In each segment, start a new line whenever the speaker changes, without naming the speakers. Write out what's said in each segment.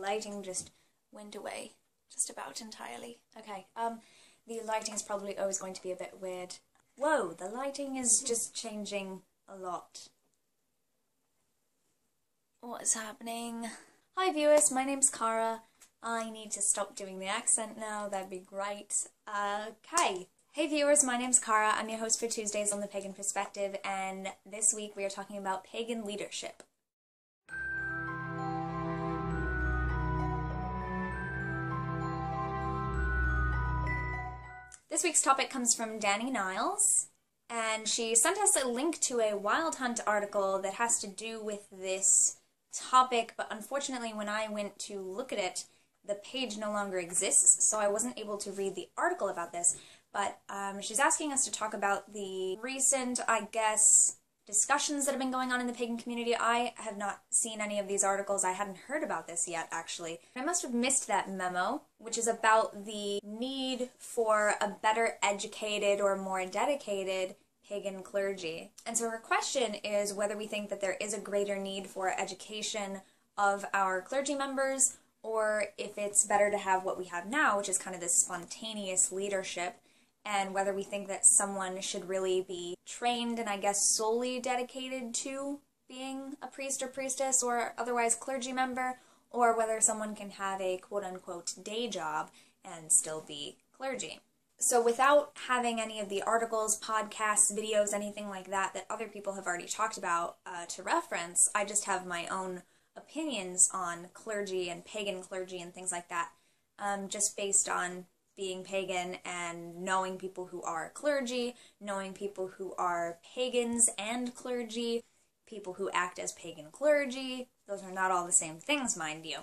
lighting just went away just about entirely. Okay, the lighting is probably always going to be a bit weird. Whoa, the lighting is just changing a lot. What is happening? Hi viewers, my name's Cara. I need to stop doing the accent now, that'd be great. Okay. Hey viewers, my name's Cara. I'm your host for Tuesdays on the Pagan Perspective, and this week we are talking about pagan leadership. This week's topic comes from Danni Niles, and she sent us a link to a Wild Hunt article that has to do with this topic, but unfortunately when I went to look at it, the page no longer exists, so I wasn't able to read the article about this. But she's asking us to talk about the recent, I guess, discussions that have been going on in the pagan community. I have not seen any of these articles. I hadn't heard about this yet, actually. I must have missed that memo, which is about the need for a better educated or more dedicated pagan clergy. And so her question is whether we think that there is a greater need for education of our clergy members, or if it's better to have what we have now, which is kind of this spontaneous leadership, and whether we think that someone should really be trained and I guess solely dedicated to being a priest or priestess or otherwise clergy member, or whether someone can have a quote-unquote day job and still be clergy. So without having any of the articles, podcasts, videos, anything like that that other people have already talked about to reference, I just have my own opinions on clergy and pagan clergy and things like that, just based on being pagan and knowing people who are clergy, knowing people who are pagans and clergy, people who act as pagan clergy. Those are not all the same things, mind you.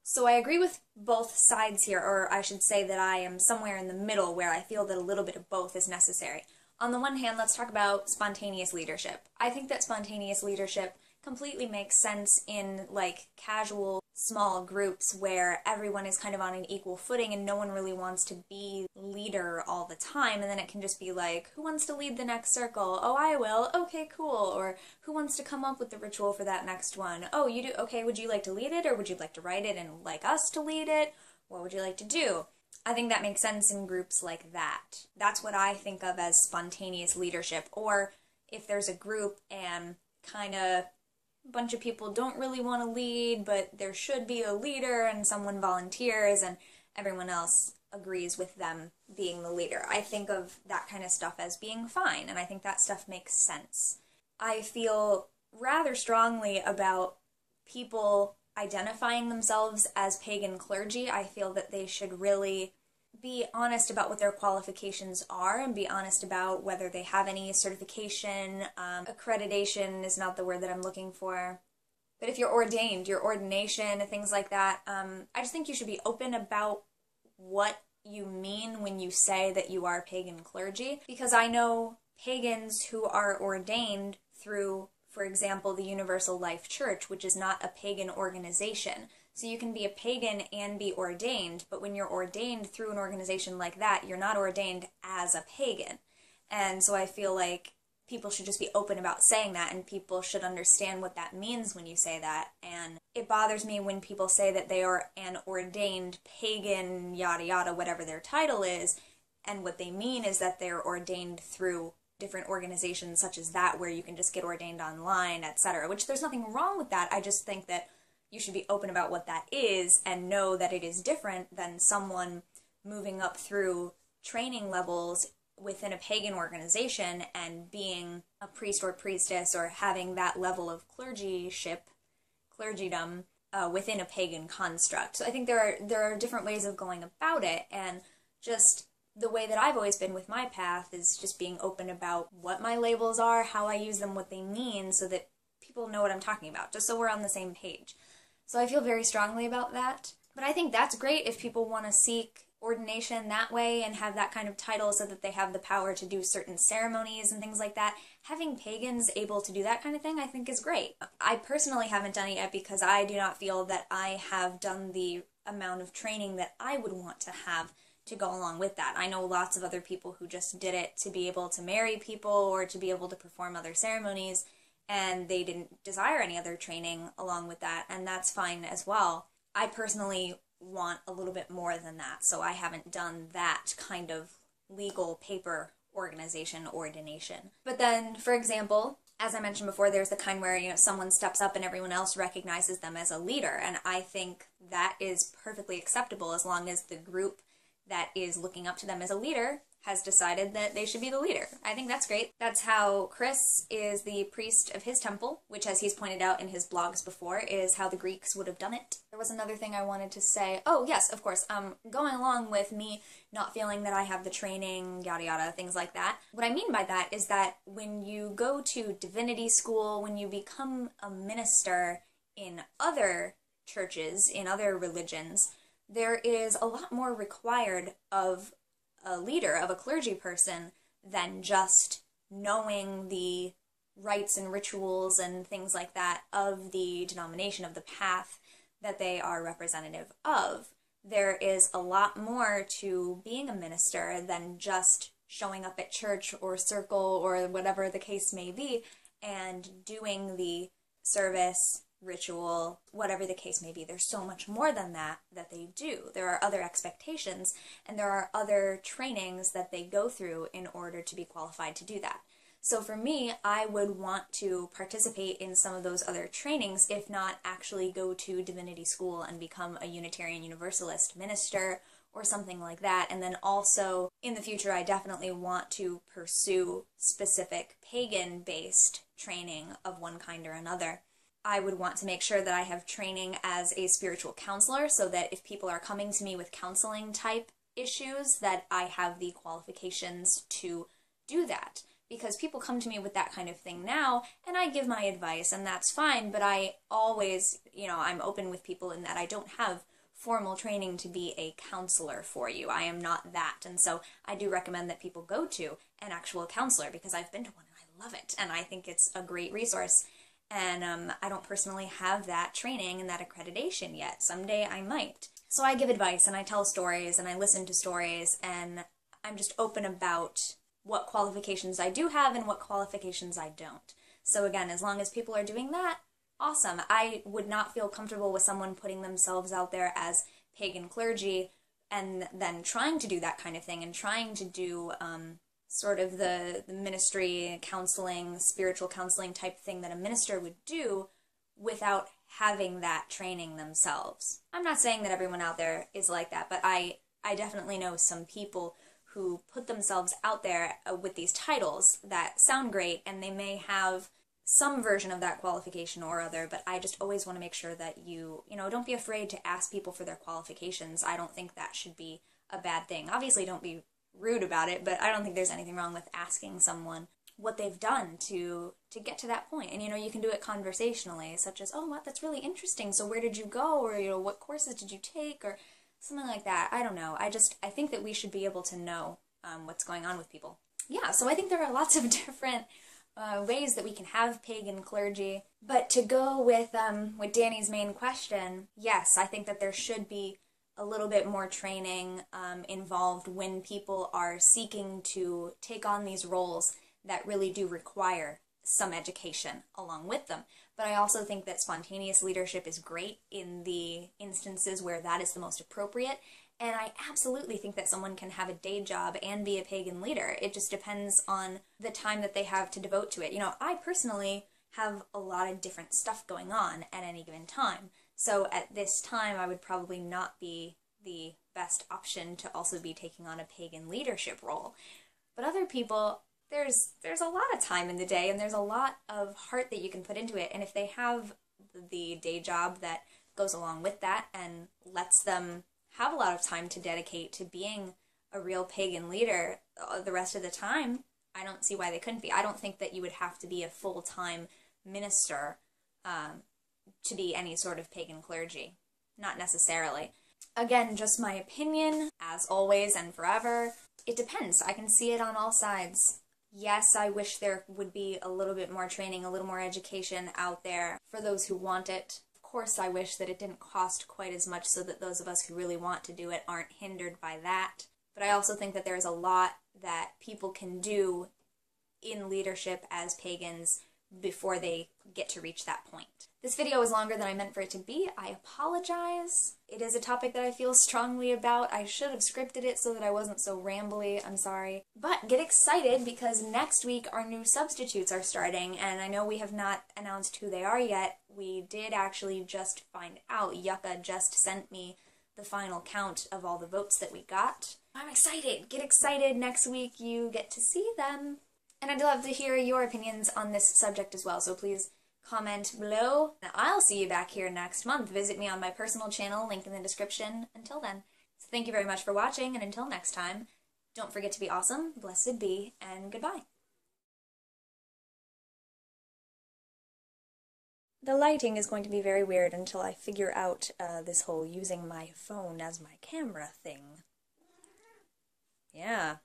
So I agree with both sides here, or I should say that I am somewhere in the middle where I feel that a little bit of both is necessary. On the one hand, let's talk about spontaneous leadership. I think that spontaneous leadership completely makes sense in, like, casual, small groups where everyone is kind of on an equal footing and no one really wants to be leader all the time, and then it can just be like, who wants to lead the next circle? Oh, I will. Okay, cool. Or who wants to come up with the ritual for that next one? Oh, you do? Okay, would you like to lead it, or would you like to write it and like us to lead it? What would you like to do? I think that makes sense in groups like that. That's what I think of as spontaneous leadership. Or if there's a group and kind of a bunch of people don't really want to lead, but there should be a leader and someone volunteers and everyone else agrees with them being the leader. I think of that kind of stuff as being fine, and I think that stuff makes sense. I feel rather strongly about people identifying themselves as pagan clergy. I feel that they should really be honest about what their qualifications are and be honest about whether they have any certification. Accreditation is not the word that I'm looking for. But if you're ordained, your ordination, things like that, I just think you should be open about what you mean when you say that you are pagan clergy. Because I know pagans who are ordained through, for example, the Universal Life Church, which is not a pagan organization. So you can be a pagan and be ordained, but when you're ordained through an organization like that, you're not ordained as a pagan. And so I feel like people should just be open about saying that, and people should understand what that means when you say that. And it bothers me when people say that they are an ordained pagan, yada yada, whatever their title is, and what they mean is that they're ordained through different organizations such as that, where you can just get ordained online, etc., which there's nothing wrong with that. I just think that you should be open about what that is and know that it is different than someone moving up through training levels within a pagan organization and being a priest or priestess or having that level of clergydom within a pagan construct. So I think there are different ways of going about it, and just the way that I've always been with my path is just being open about what my labels are, how I use them, what they mean, so that people know what I'm talking about, just so we're on the same page. So I feel very strongly about that. But I think that's great if people want to seek ordination that way and have that kind of title so that they have the power to do certain ceremonies and things like that. Having pagans able to do that kind of thing I think is great. I personally haven't done it yet because I do not feel that I have done the amount of training that I would want to have to go along with that. I know lots of other people who just did it to be able to marry people or to be able to perform other ceremonies, and they didn't desire any other training along with that, and that's fine as well. I personally want a little bit more than that, so I haven't done that kind of legal paper organization, ordination. But then, for example, as I mentioned before, there's the kind where, you know, someone steps up and everyone else recognizes them as a leader, and I think that is perfectly acceptable as long as the group that is looking up to them as a leader has decided that they should be the leader. I think that's great. That's how Chris is the priest of his temple, which, as he's pointed out in his blogs before, is how the Greeks would have done it. There was another thing I wanted to say. Oh, yes, of course. Going along with me not feeling that I have the training, yada yada, things like that. What I mean by that is that when you go to divinity school, when you become a minister in other churches, in other religions, there is a lot more required of a leader, of a clergy person, than just knowing the rites and rituals and things like that of the denomination, of the path that they are representative of. There is a lot more to being a minister than just showing up at church or circle or whatever the case may be and doing the service, ritual, whatever the case may be. There's so much more than that that they do. There are other expectations, and there are other trainings that they go through in order to be qualified to do that. So for me, I would want to participate in some of those other trainings, if not actually go to divinity school and become a Unitarian Universalist minister or something like that. And then also, in the future, I definitely want to pursue specific pagan-based training of one kind or another. I would want to make sure that I have training as a spiritual counselor, so that if people are coming to me with counseling type issues, that I have the qualifications to do that. Because people come to me with that kind of thing now, and I give my advice, and that's fine, but I always, I'm open with people in that I don't have formal training to be a counselor for you. I am not that, and so I do recommend that people go to an actual counselor, because I've been to one and I love it, and I think it's a great resource. And I don't personally have that training and that accreditation yet. Someday I might. So I give advice, and I tell stories, and I listen to stories, and I'm just open about what qualifications I do have and what qualifications I don't. So again, as long as people are doing that, awesome. I would not feel comfortable with someone putting themselves out there as pagan clergy and then trying to do that kind of thing and trying to do sort of the ministry, counseling, spiritual counseling type thing that a minister would do without having that training themselves. I'm not saying that everyone out there is like that, but I definitely know some people who put themselves out there with these titles that sound great, and they may have some version of that qualification or other, but I just always want to make sure that you don't be afraid to ask people for their qualifications. I don't think that should be a bad thing. Obviously, don't be rude about it, but I don't think there's anything wrong with asking someone what they've done to get to that point. And you can do it conversationally, such as, oh, what, that's really interesting, so where did you go, or what courses did you take, or something like that. I don't know. I think that we should be able to know what's going on with people. Yeah, so I think there are lots of different ways that we can have pagan clergy. But to go with Danny's main question, yes, I think that there should be a little bit more training involved when people are seeking to take on these roles that really do require some education along with them. But I also think that spontaneous leadership is great in the instances where that is the most appropriate. And I absolutely think that someone can have a day job and be a pagan leader. It just depends on the time that they have to devote to it. I personally have a lot of different stuff going on at any given time. So at this time, I would probably not be the best option to also be taking on a pagan leadership role. But other people, there's a lot of time in the day, and there's a lot of heart that you can put into it. And if they have the day job that goes along with that and lets them have a lot of time to dedicate to being a real pagan leader the rest of the time, I don't see why they couldn't be. I don't think that you would have to be a full-time minister to be any sort of pagan clergy. Not necessarily. Again, just my opinion, as always and forever. It depends. I can see it on all sides. Yes, I wish there would be a little bit more training, a little more education out there for those who want it. Of course, I wish that it didn't cost quite as much so that those of us who really want to do it aren't hindered by that. But I also think that there's a lot that people can do in leadership as pagans before they get to reach that point. This video is longer than I meant for it to be. I apologize. It is a topic that I feel strongly about. I should have scripted it so that I wasn't so rambly. I'm sorry. But get excited because next week our new substitutes are starting, and I know we have not announced who they are yet. We did actually just find out. Yucca just sent me the final count of all the votes that we got. I'm excited! Get excited! Next week you get to see them. And I'd love to hear your opinions on this subject as well, so please comment below. And I'll see you back here next month. Visit me on my personal channel, link in the description. Until then, so thank you very much for watching, and until next time, don't forget to be awesome, blessed be, and goodbye. The lighting is going to be very weird until I figure out this whole using my phone as my camera thing. Yeah.